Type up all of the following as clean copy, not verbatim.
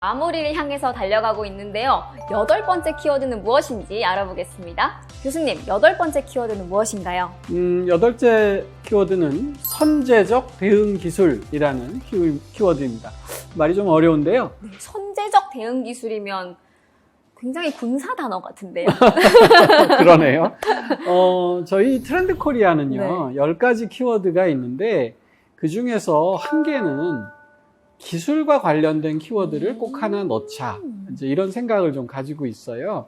마무리를 향해서 달려가고 있는데요. 8번째 키워드는 무엇인지 알아보겠습니다. 교수님, 8번째 키워드는 무엇인가요? 8번째 키워드는 선제적 대응 기술이라는 키워드입니다. 말이 좀 어려운데요. 네, 선제적 대응 기술이면 굉장히 군사 단어 같은데요. 그러네요. 저희 트렌드 코리아는요, 네. 10가지 키워드가 있는데, 그 중에서 한 개는 기술과 관련된 키워드를 꼭 하나 넣자. 이제 이런 생각을 좀 가지고 있어요.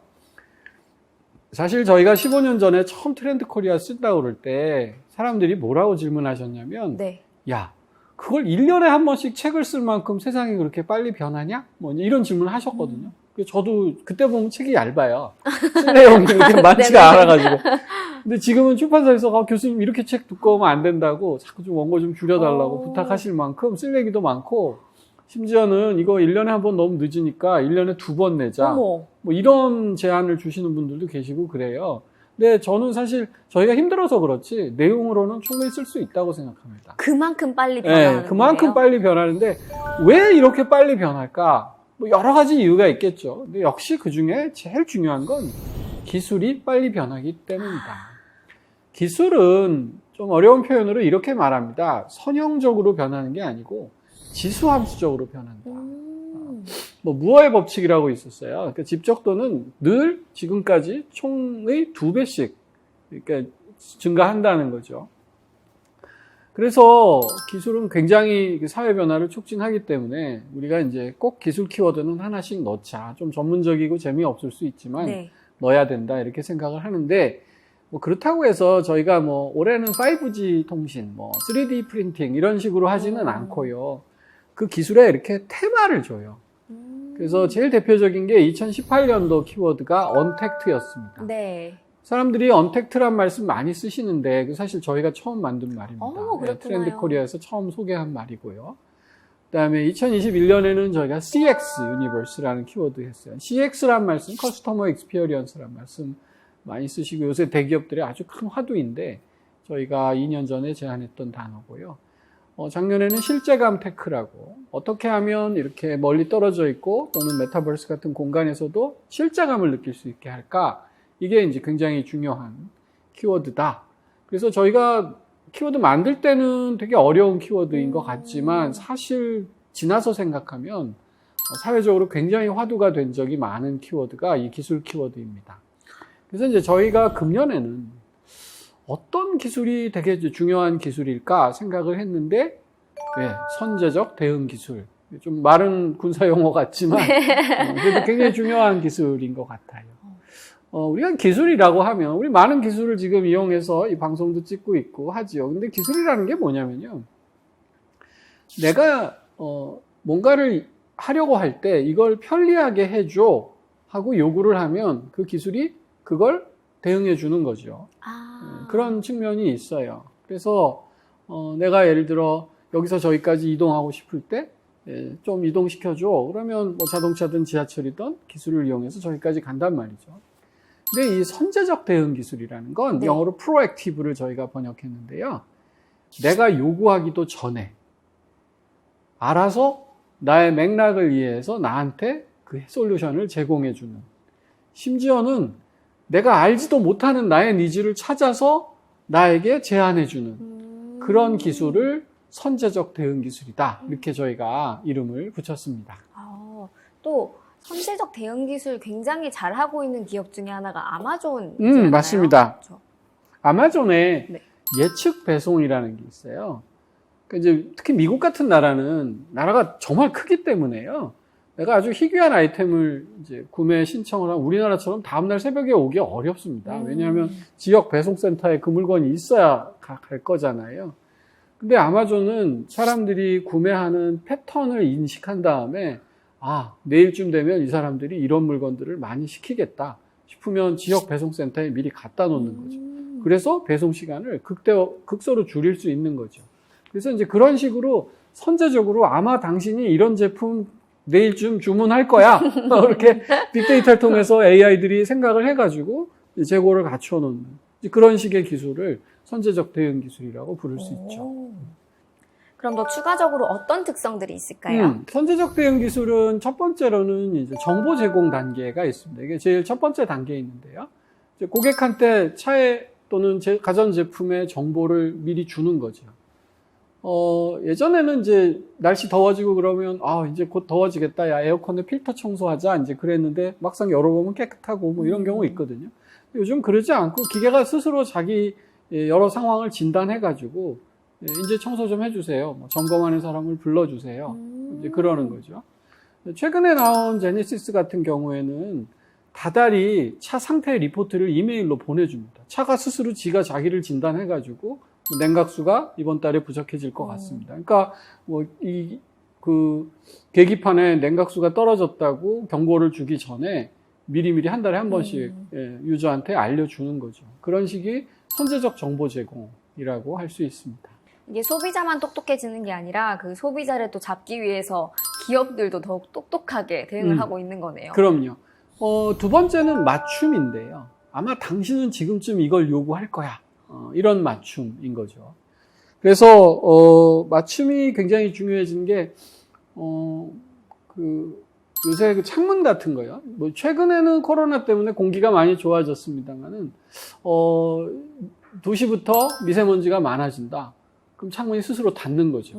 사실 저희가 15년 전에 처음 트렌드 코리아 쓴다고 그럴 때 사람들이 뭐라고 질문하셨냐면, 네. 야, 그걸 1년에 한 번씩 책을 쓸 만큼 세상이 그렇게 빨리 변하냐? 뭐 이런 질문을 하셨거든요. 그래서 저도 그때 보면 책이 얇아요. 쓸 내용이 그렇게 많지가 않아가지고. 근데 지금은 출판사에서 교수님 이렇게 책 두꺼우면 안 된다고 자꾸 좀 원고 좀 줄여달라고 부탁하실 만큼 쓸 얘기도 많고, 심지어는 이거 1년에 한 번 너무 늦으니까 1년에 2번 내자. 어머. 뭐 이런 제안을 주시는 분들도 계시고 그래요. 근데 저는 사실 저희가 힘들어서 그렇지 내용으로는 충분히 쓸 수 있다고 생각합니다. 그만큼 빨리 변하는 네, 그만큼 거예요? 빨리 변하는데 왜 이렇게 빨리 변할까? 뭐 여러 가지 이유가 있겠죠. 근데 역시 그 중에 제일 중요한 건 기술이 빨리 변하기 때문이다. 기술은 좀 어려운 표현으로 이렇게 말합니다. 선형적으로 변하는 게 아니고 지수함수적으로 변한다. 뭐 무어의 법칙이라고 있었어요. 그러니까 집적도는 늘 지금까지 총의 2배씩 그러니까 증가한다는 거죠. 그래서 기술은 굉장히 사회 변화를 촉진하기 때문에 우리가 이제 꼭 기술 키워드는 하나씩 넣자. 좀 전문적이고 재미없을 수 있지만 네. 넣어야 된다 이렇게 생각을 하는데, 뭐 그렇다고 해서 저희가 뭐 올해는 5G 통신, 뭐 3D 프린팅 이런 식으로 하지는 않고요. 그 기술에 이렇게 테마를 줘요. 그래서 제일 대표적인 게 2018년도 키워드가 언택트였습니다. 네. 사람들이 언택트란 말씀 많이 쓰시는데 사실 저희가 처음 만든 말입니다. 그렇구나요. 트렌드 코리아에서 처음 소개한 말이고요. 그다음에 2021년에는 저희가 CX 유니버스라는 키워드 했어요. CX란 말씀, 커스터머 익스피리언스란 말씀 많이 쓰시고 요새 대기업들의 아주 큰 화두인데 저희가 2년 전에 제안했던 단어고요. 작년에는 실제감 테크라고 어떻게 하면 이렇게 멀리 떨어져 있고 또는 메타버스 같은 공간에서도 실제감을 느낄 수 있게 할까? 이게 이제 굉장히 중요한 키워드다. 그래서 저희가 키워드 만들 때는 되게 어려운 키워드인 것 같지만 사실 지나서 생각하면 사회적으로 굉장히 화두가 된 적이 많은 키워드가 이 기술 키워드입니다. 그래서 이제 저희가 금년에는 어떤 기술이 되게 중요한 기술일까 생각을 했는데, 네, 선제적 대응 기술. 좀 마른 군사 용어 같지만, 그래도 굉장히 중요한 기술인 것 같아요. 우리가 기술이라고 하면, 우리 많은 기술을 지금 이용해서 이 방송도 찍고 있고 하지요. 근데 기술이라는 게 뭐냐면요. 내가, 뭔가를 하려고 할 때 이걸 편리하게 해줘 하고 요구를 하면 그 기술이 그걸 대응해 주는 거죠. 그런 측면이 있어요. 그래서 내가 예를 들어 여기서 저기까지 이동하고 싶을 때 좀 이동시켜줘. 그러면 뭐 자동차든 지하철이든 기술을 이용해서 저기까지 간단 말이죠. 근데 이 선제적 대응 기술이라는 건 네. 영어로 proactive를 저희가 번역했는데요. 내가 요구하기도 전에 알아서 나의 맥락을 이해해서 나한테 그 솔루션을 제공해주는, 심지어는 내가 알지도 못하는 나의 니즈를 찾아서 나에게 제안해주는 그런 기술을 선제적 대응 기술이다. 이렇게 저희가 이름을 붙였습니다. 또 선제적 대응 기술 굉장히 잘하고 있는 기업 중에 하나가 아마존이잖아요. 맞습니다. 그렇죠? 아마존에 네. 예측 배송이라는 게 있어요. 그러니까 이제 특히 미국 같은 나라가 정말 크기 때문에요. 내가 아주 희귀한 아이템을 이제 구매 신청을 하면 우리나라처럼 다음날 새벽에 오기 어렵습니다. 왜냐하면 지역 배송센터에 그 물건이 있어야 갈 거잖아요. 근데 아마존은 사람들이 구매하는 패턴을 인식한 다음에 내일쯤 되면 이 사람들이 이런 물건들을 많이 시키겠다 싶으면 지역 배송센터에 미리 갖다 놓는 거죠. 그래서 배송 시간을 극소로 줄일 수 있는 거죠. 그래서 이제 그런 식으로 선제적으로 아마 당신이 이런 제품 내일쯤 주문할 거야. 이렇게 빅데이터를 통해서 AI들이 생각을 해가지고 재고를 갖춰 놓는 그런 식의 기술을 선제적 대응 기술이라고 부를 수 있죠. 그럼 더 추가적으로 어떤 특성들이 있을까요? 선제적 대응 기술은 첫 번째로는 이제 정보 제공 단계가 있습니다. 이게 제일 첫 번째 단계에 있는데요. 이제 고객한테 차에 또는 가전제품의 정보를 미리 주는 거죠. 예전에는 이제 날씨 더워지고 그러면, 이제 곧 더워지겠다. 야, 에어컨에 필터 청소하자. 이제 그랬는데 막상 열어보면 깨끗하고 뭐 이런 경우 있거든요. 요즘 그러지 않고 기계가 스스로 자기 여러 상황을 진단해가지고, 이제 청소 좀 해주세요. 뭐 점검하는 사람을 불러주세요. 이제 그러는 거죠. 최근에 나온 제네시스 같은 경우에는 다달이 차 상태 리포트를 이메일로 보내줍니다. 차가 스스로 지가 자기를 진단해가지고 냉각수가 이번 달에 부족해질 것 같습니다. 그러니까 뭐 계기판에 냉각수가 떨어졌다고 경고를 주기 전에 미리미리 한 달에 한 번씩 유저한테 알려주는 거죠. 그런 식이 선제적 정보 제공이라고 할 수 있습니다. 이게 소비자만 똑똑해지는 게 아니라 그 소비자를 또 잡기 위해서 기업들도 더욱 똑똑하게 대응을 하고 있는 거네요. 그럼요. 두 번째는 맞춤인데요. 아마 당신은 지금쯤 이걸 요구할 거야. 이런 맞춤인 거죠. 그래서 맞춤이 굉장히 중요해진 게 요새 그 창문 같은 거요. 뭐 최근에는 코로나 때문에 공기가 많이 좋아졌습니다만은 2시부터 미세먼지가 많아진다. 그럼 창문이 스스로 닫는 거죠.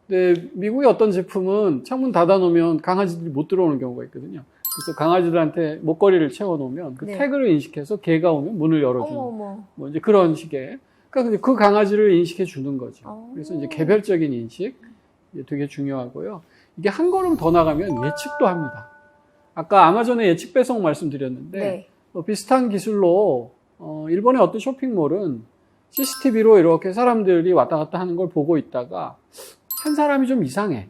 근데 미국의 어떤 제품은 창문 닫아놓으면 강아지들이 못 들어오는 경우가 있거든요. 그래서 강아지들한테 목걸이를 채워놓으면 그 태그를 인식해서 개가 오면 문을 열어주는 뭐 이제 그런 식의 그러니까 그 강아지를 인식해 주는 거죠. 그래서 이제 개별적인 인식 되게 중요하고요. 이게 한 걸음 더 나가면 예측도 합니다. 아까 아마존의 예측 배송 말씀드렸는데 비슷한 기술로 일본의 어떤 쇼핑몰은 CCTV로 이렇게 사람들이 왔다 갔다 하는 걸 보고 있다가 한 사람이 좀 이상해.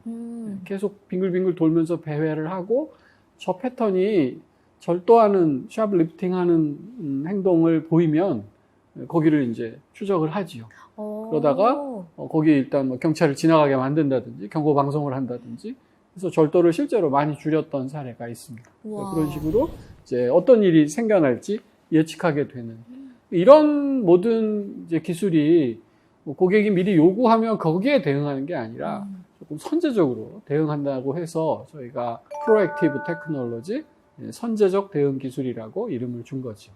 계속 빙글빙글 돌면서 배회를 하고 저 패턴이 절도하는, 샵리프팅하는 행동을 보이면 거기를 이제 추적을 하지요. 그러다가 거기 일단 뭐 경찰을 지나가게 만든다든지 경고 방송을 한다든지 그래서 절도를 실제로 많이 줄였던 사례가 있습니다. 그런 식으로 이제 어떤 일이 생겨날지 예측하게 되는 이런 모든 이제 기술이 뭐 고객이 미리 요구하면 거기에 대응하는 게 아니라 조금 선제적으로 대응한다고 해서 저희가 프로액티브 테크놀로지, 선제적 대응 기술이라고 이름을 준 거죠.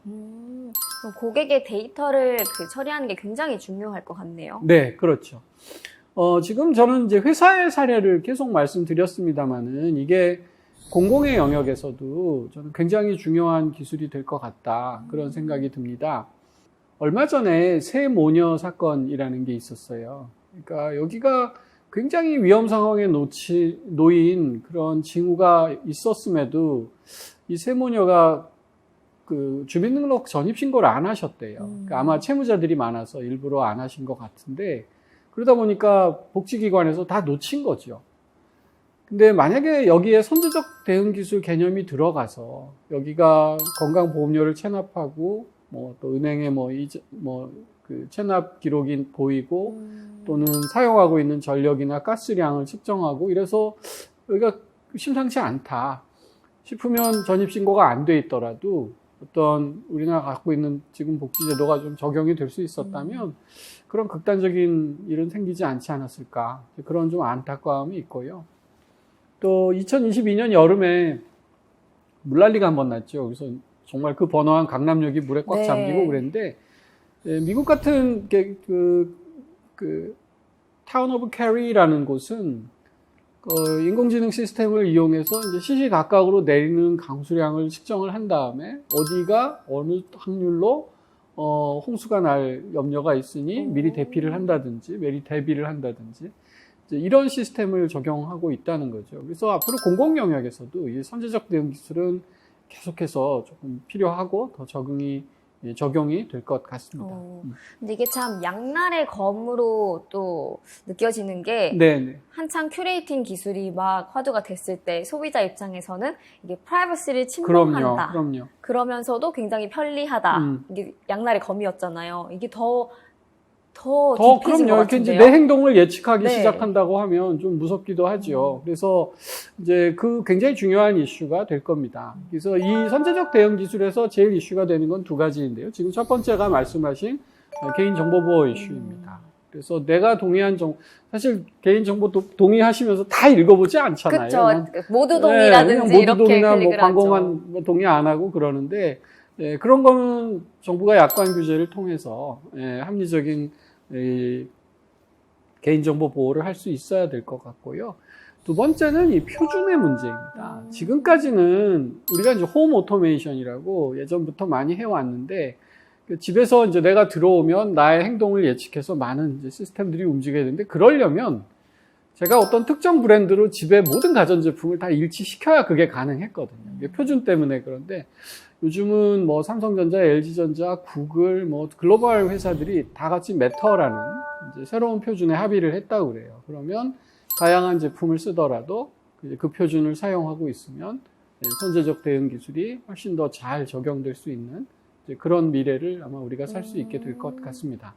고객의 데이터를 처리하는 게 굉장히 중요할 것 같네요. 네, 그렇죠. 지금 저는 이제 회사의 사례를 계속 말씀드렸습니다만은 이게 공공의 영역에서도 저는 굉장히 중요한 기술이 될 것 같다. 그런 생각이 듭니다. 얼마 전에 세모녀 사건이라는 게 있었어요. 그러니까 여기가 굉장히 위험 상황에 놓인 그런 징후가 있었음에도 이 세모녀가 그 주민등록 전입 신고를 안 하셨대요. 그러니까 아마 채무자들이 많아서 일부러 안 하신 것 같은데 그러다 보니까 복지기관에서 다 놓친 거죠. 근데 만약에 여기에 선제적 대응 기술 개념이 들어가서 여기가 건강보험료를 체납하고 또 은행에 그 체납 기록이 보이고 또는 사용하고 있는 전력이나 가스량을 측정하고 이래서 여기가 심상치 않다 싶으면 전입신고가 안 돼 있더라도 어떤 우리나라가 갖고 있는 지금 복지제도가 좀 적용이 될 수 있었다면 그런 극단적인 일은 생기지 않지 않았을까 그런 좀 안타까움이 있고요. 또 2022년 여름에 물난리가 한번 났죠. 그래서 정말 그 번화한 강남역이 물에 꽉 잠기고 그랬는데 미국 같은 타운 오브 캐리라는 곳은 인공지능 시스템을 이용해서 이제 시시각각으로 내리는 강수량을 측정을 한 다음에 어디가 어느 확률로 홍수가 날 염려가 있으니 미리 대피를 한다든지 미리 대비를 한다든지 이런 시스템을 적용하고 있다는 거죠. 그래서 앞으로 공공 영역에서도 이 선제적 대응 기술은 계속해서 조금 필요하고 더 적용이 될 것 같습니다. 근데 이게 참 양날의 검으로 또 느껴지는 게 한창 큐레이팅 기술이 막 화두가 됐을 때 소비자 입장에서는 이게 프라이버시를 침범한다. 그럼요. 그러면서도 굉장히 편리하다. 이게 양날의 검이었잖아요. 이게 더 그럼요. 이렇게 이제 내 행동을 예측하기 시작한다고 하면 좀 무섭기도 하죠. 그래서 이제 그 굉장히 중요한 이슈가 될 겁니다. 그래서 이 선제적 대응 기술에서 제일 이슈가 되는 건 두 가지인데요. 지금 첫 번째가 말씀하신 개인정보보호 이슈입니다. 그래서 내가 동의한 사실 개인정보 동의하시면서 다 읽어보지 않잖아요. 그렇죠. 모두 동의라든지 모두 이렇게 동의나 클릭을 광고만 동의 안 하고 그러는데 그런 거는 정부가 약관 규제를 통해서 합리적인 개인정보 보호를 할 수 있어야 될 것 같고요. 두 번째는 이 표준의 문제입니다. 지금까지는 우리가 이제 홈 오토메이션이라고 예전부터 많이 해왔는데 집에서 이제 내가 들어오면 나의 행동을 예측해서 많은 이제 시스템들이 움직여야 되는데 그러려면 제가 어떤 특정 브랜드로 집에 모든 가전제품을 다 일치시켜야 그게 가능했거든요. 이게 표준 때문에. 그런데 요즘은 뭐 삼성전자, LG전자, 구글, 뭐 글로벌 회사들이 다 같이 매터라는 이제 새로운 표준에 합의를 했다고 그래요. 그러면 다양한 제품을 쓰더라도 그 표준을 사용하고 있으면 선제적 대응 기술이 훨씬 더 잘 적용될 수 있는 그런 미래를 아마 우리가 살 수 있게 될 것 같습니다.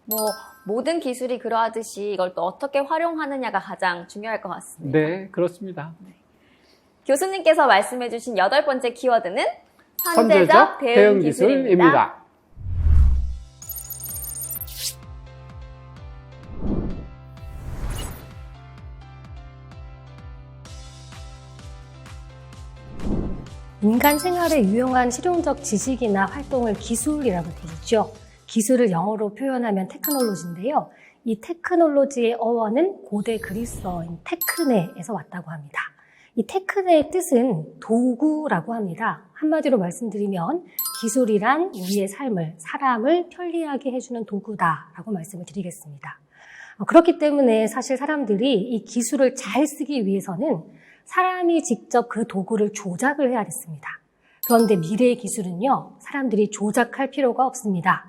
뭐 모든 기술이 그러하듯이 이걸 또 어떻게 활용하느냐가 가장 중요할 것 같습니다. 네, 그렇습니다. 네. 교수님께서 말씀해주신 8번째 키워드는 선제적 대응 기술입니다. 인간 생활에 유용한 실용적 지식이나 활동을 기술이라고 부르죠. 기술을 영어로 표현하면 테크놀로지인데요. 이 테크놀로지의 어원은 고대 그리스어인 테크네에서 왔다고 합니다. 이 테크네의 뜻은 도구라고 합니다. 한마디로 말씀드리면 기술이란 우리의 삶을, 사람을 편리하게 해주는 도구다라고 말씀을 드리겠습니다. 그렇기 때문에 사실 사람들이 이 기술을 잘 쓰기 위해서는 사람이 직접 그 도구를 조작을 해야 됐습니다. 그런데 미래의 기술은요, 사람들이 조작할 필요가 없습니다.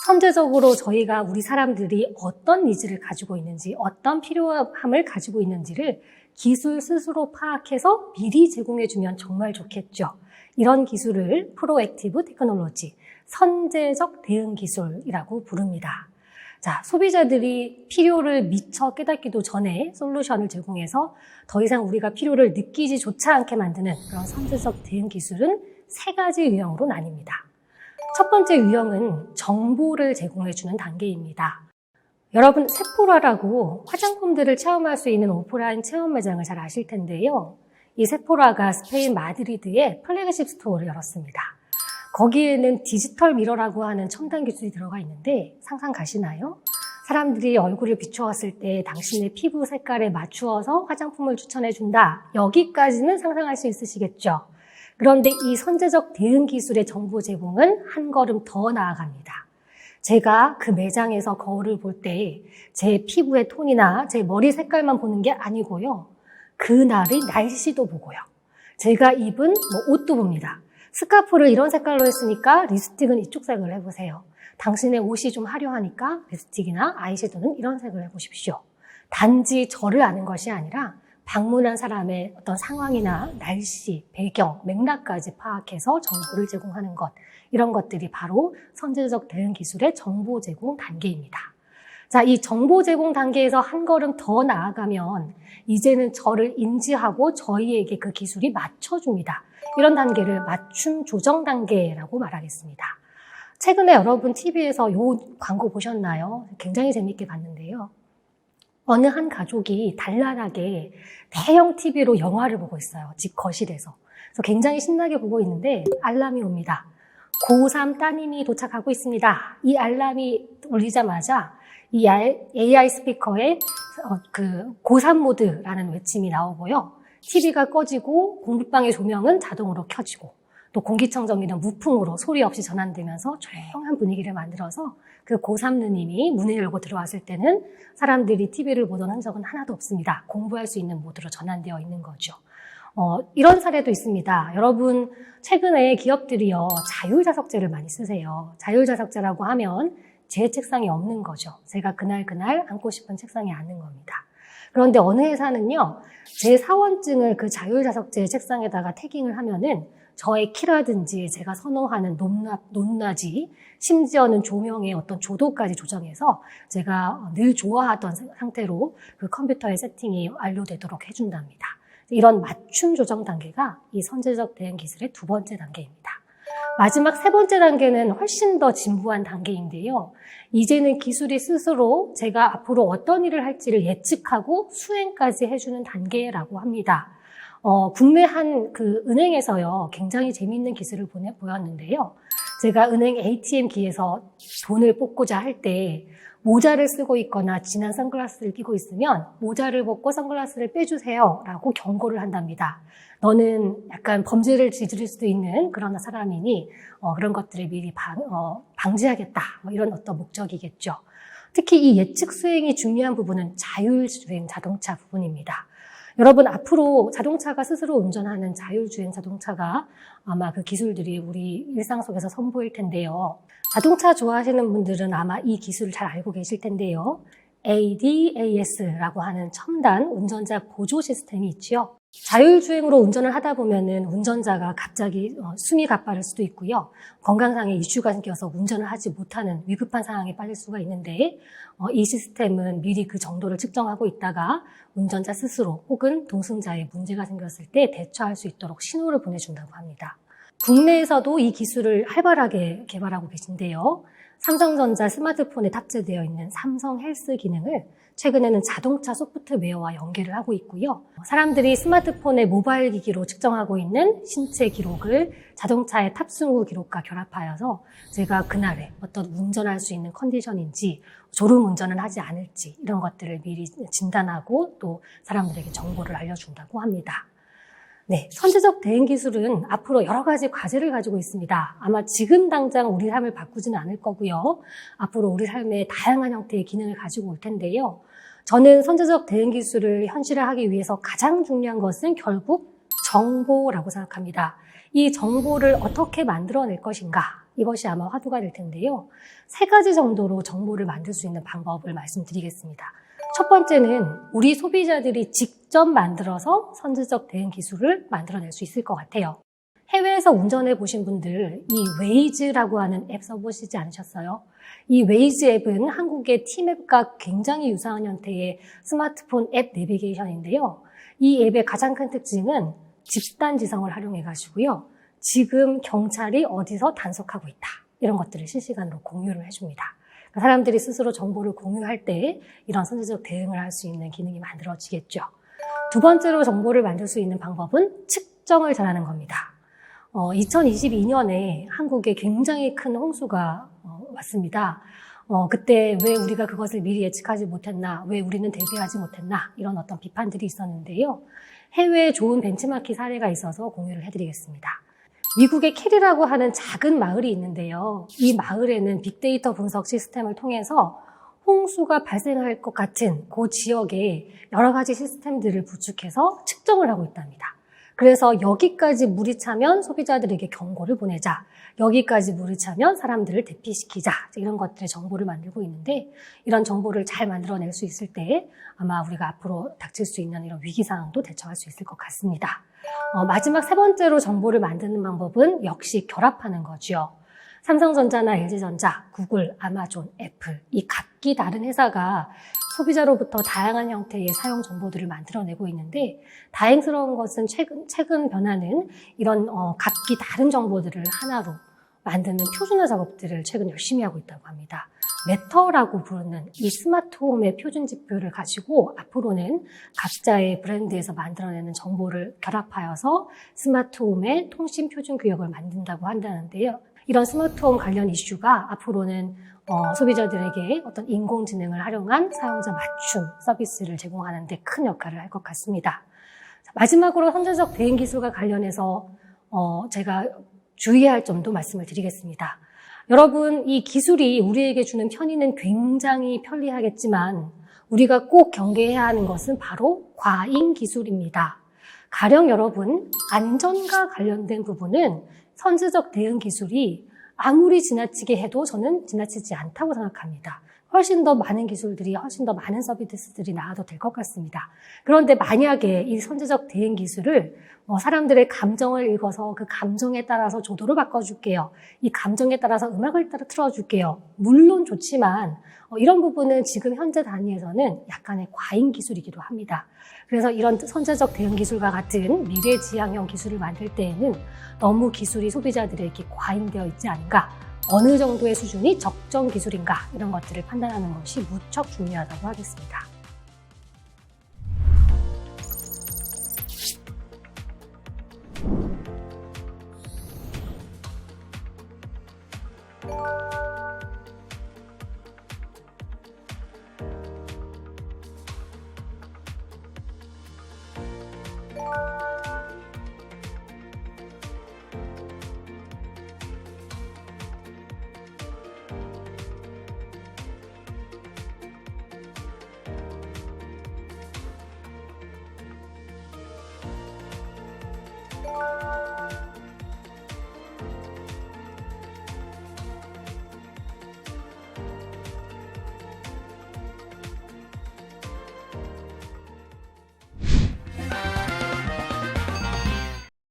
선제적으로 저희가 우리 사람들이 어떤 니즈를 가지고 있는지, 어떤 필요함을 가지고 있는지를 기술 스스로 파악해서 미리 제공해주면 정말 좋겠죠. 이런 기술을 프로액티브 테크놀로지, 선제적 대응 기술이라고 부릅니다. 자, 소비자들이 필요를 미처 깨닫기도 전에 솔루션을 제공해서 더 이상 우리가 필요를 느끼지조차 않게 만드는 그런 선제적 대응 기술은 3가지 유형으로 나뉩니다. 첫 번째 유형은 정보를 제공해주는 단계입니다. 여러분, 세포라라고 화장품들을 체험할 수 있는 오프라인 체험 매장을 잘 아실 텐데요. 이 세포라가 스페인 마드리드에 플래그십 스토어를 열었습니다. 거기에는 디지털 미러라고 하는 첨단 기술이 들어가 있는데 상상 가시나요? 사람들이 얼굴을 비추었을 때 당신의 피부 색깔에 맞추어서 화장품을 추천해준다. 여기까지는 상상할 수 있으시겠죠? 그런데 이 선제적 대응 기술의 정보 제공은 한 걸음 더 나아갑니다. 제가 그 매장에서 거울을 볼 때 제 피부의 톤이나 제 머리 색깔만 보는 게 아니고요. 그날의 날씨도 보고요. 제가 입은 옷도 봅니다. 스카프를 이런 색깔로 했으니까 립스틱은 이쪽 색을 해보세요. 당신의 옷이 좀 화려하니까 립스틱이나 아이섀도는 이런 색을 해보십시오. 단지 저를 아는 것이 아니라 방문한 사람의 어떤 상황이나 날씨, 배경, 맥락까지 파악해서 정보를 제공하는 것. 이런 것들이 바로 선제적 대응 기술의 정보 제공 단계입니다. 자, 이 정보 제공 단계에서 한 걸음 더 나아가면 이제는 저를 인지하고 저희에게 그 기술이 맞춰줍니다. 이런 단계를 맞춤 조정 단계라고 말하겠습니다. 최근에 여러분 TV에서 요 광고 보셨나요? 굉장히 재밌게 봤는데요. 어느 한 가족이 단란하게 대형 TV로 영화를 보고 있어요. 집 거실에서. 그래서 굉장히 신나게 보고 있는데 알람이 옵니다. 고3 따님이 도착하고 있습니다. 이 알람이 울리자마자 이 AI 스피커에 고3 모드라는 외침이 나오고요. TV가 꺼지고 공부방의 조명은 자동으로 켜지고 또 공기청정기는 무풍으로 소리 없이 전환되면서 조용한 분위기를 만들어서 그 고3 누님이 문을 열고 들어왔을 때는 사람들이 TV를 보던 흔적은 하나도 없습니다. 공부할 수 있는 모드로 전환되어 있는 거죠. 이런 사례도 있습니다. 여러분, 최근에 기업들이요, 자율자석제를 많이 쓰세요. 자율자석제라고 하면 제 책상에 없는 거죠. 제가 그날 앉고 싶은 책상에 앉는 겁니다. 그런데 어느 회사는요, 제 사원증을 그 자율자석제 책상에다가 태깅을 하면은 저의 키라든지 제가 선호하는 높낮이, 심지어는 조명의 어떤 조도까지 조정해서 제가 늘 좋아하던 상태로 그 컴퓨터의 세팅이 완료되도록 해준답니다. 이런 맞춤 조정 단계가 이 선제적 대응 기술의 2번째 단계입니다. 마지막 세 번째 단계는 훨씬 더 진부한 단계인데요. 이제는 기술이 스스로 제가 앞으로 어떤 일을 할지를 예측하고 수행까지 해주는 단계라고 합니다. 국내 한 그 은행에서요, 굉장히 재미있는 기술을 보였는데요. 제가 은행 ATM기에서 돈을 뽑고자 할 때 모자를 쓰고 있거나 진한 선글라스를 끼고 있으면 모자를 벗고 선글라스를 빼주세요 라고 경고를 한답니다. 너는 약간 범죄를 저지를 수도 있는 그런 사람이니 그런 것들을 미리 방지하겠다, 뭐 이런 어떤 목적이겠죠. 특히 이 예측 수행이 중요한 부분은 자율주행 자동차 부분입니다. 여러분, 앞으로 자동차가 스스로 운전하는 자율주행 자동차가 아마 그 기술들이 우리 일상 속에서 선보일 텐데요. 자동차 좋아하시는 분들은 아마 이 기술을 잘 알고 계실 텐데요. ADAS라고 하는 첨단 운전자 보조 시스템이 있죠. 자율주행으로 운전을 하다 보면은 운전자가 갑자기 숨이 가빠를 수도 있고요. 건강상의 이슈가 생겨서 운전을 하지 못하는 위급한 상황에 빠질 수가 있는데 이 시스템은 미리 그 정도를 측정하고 있다가 운전자 스스로 혹은 동승자에 문제가 생겼을 때 대처할 수 있도록 신호를 보내준다고 합니다. 국내에서도 이 기술을 활발하게 개발하고 계신데요. 삼성전자 스마트폰에 탑재되어 있는 삼성 헬스 기능을 최근에는 자동차 소프트웨어와 연계를 하고 있고요. 사람들이 스마트폰의 모바일 기기로 측정하고 있는 신체 기록을 자동차의 탑승 후 기록과 결합하여서 제가 그날에 어떤 운전할 수 있는 컨디션인지 졸음 운전을 하지 않을지 이런 것들을 미리 진단하고 또 사람들에게 정보를 알려준다고 합니다. 네, 선제적 대응 기술은 앞으로 여러 가지 과제를 가지고 있습니다. 아마 지금 당장 우리 삶을 바꾸지는 않을 거고요. 앞으로 우리 삶에 다양한 형태의 기능을 가지고 올 텐데요. 저는 선제적 대응 기술을 현실화하기 위해서 가장 중요한 것은 결국 정보라고 생각합니다. 이 정보를 어떻게 만들어낼 것인가? 이것이 아마 화두가 될 텐데요. 3가지 정도로 정보를 만들 수 있는 방법을 말씀드리겠습니다. 첫 번째는 우리 소비자들이 직접 만들어서 선제적 대응 기술을 만들어낼 수 있을 것 같아요. 해외에서 운전해 보신 분들 이 웨이즈라고 하는 앱 써보시지 않으셨어요? 이 웨이즈 앱은 한국의 티맵과 굉장히 유사한 형태의 스마트폰 앱 내비게이션인데요. 이 앱의 가장 큰 특징은 집단 지성을 활용해 가지고요. 지금 경찰이 어디서 단속하고 있다. 이런 것들을 실시간으로 공유를 해줍니다. 사람들이 스스로 정보를 공유할 때 이런 선제적 대응을 할 수 있는 기능이 만들어지겠죠. 두 번째로 정보를 만들 수 있는 방법은 측정을 잘하는 겁니다. 2022년에 한국에 굉장히 큰 홍수가 왔습니다. 그때 왜 우리가 그것을 미리 예측하지 못했나, 왜 우리는 대비하지 못했나 이런 어떤 비판들이 있었는데요. 해외에 좋은 벤치마킹 사례가 있어서 공유를 해드리겠습니다. 미국의 캐리라고 하는 작은 마을이 있는데요. 이 마을에는 빅데이터 분석 시스템을 통해서 홍수가 발생할 것 같은 그 지역에 여러 가지 시스템들을 구축해서 측정을 하고 있답니다. 그래서 여기까지 물이 차면 소비자들에게 경고를 보내자. 여기까지 물이 차면 사람들을 대피시키자. 이런 것들의 정보를 만들고 있는데 이런 정보를 잘 만들어낼 수 있을 때 아마 우리가 앞으로 닥칠 수 있는 이런 위기 상황도 대처할 수 있을 것 같습니다. 마지막 3번째로 정보를 만드는 방법은 역시 결합하는 거죠. 삼성전자나 LG전자, 구글, 아마존, 애플 이 각기 다른 회사가 소비자로부터 다양한 형태의 사용 정보들을 만들어내고 있는데 다행스러운 것은 최근 변화는 이런 각기 다른 정보들을 하나로 만드는 표준화 작업들을 최근 열심히 하고 있다고 합니다. 매터라고 부르는 이 스마트홈의 표준 지표를 가지고 앞으로는 각자의 브랜드에서 만들어내는 정보를 결합하여서 스마트홈의 통신 표준 규격을 만든다고 한다는데요. 이런 스마트홈 관련 이슈가 앞으로는 소비자들에게 어떤 인공지능을 활용한 사용자 맞춤 서비스를 제공하는 데 큰 역할을 할 것 같습니다. 마지막으로 선제적 대응 기술과 관련해서 제가 주의해야 할 점도 말씀을 드리겠습니다. 여러분, 이 기술이 우리에게 주는 편의는 굉장히 편리하겠지만 우리가 꼭 경계해야 하는 것은 바로 과잉 기술입니다. 가령 여러분, 안전과 관련된 부분은 선제적 대응 기술이 아무리 지나치게 해도 저는 지나치지 않다고 생각합니다. 훨씬 더 많은 기술들이, 훨씬 더 많은 서비스들이 나와도 될 것 같습니다. 그런데 만약에 이 선제적 대응 기술을 사람들의 감정을 읽어서 그 감정에 따라서 조도를 바꿔줄게요. 이 감정에 따라서 음악을 따라 틀어줄게요. 물론 좋지만 이런 부분은 지금 현재 단위에서는 약간의 과잉 기술이기도 합니다. 그래서 이런 선제적 대응 기술과 같은 미래지향형 기술을 만들 때에는 너무 기술이 소비자들에게 과잉되어 있지 않은가, 어느 정도의 수준이 적정 기술인가, 이런 것들을 판단하는 것이 무척 중요하다고 하겠습니다.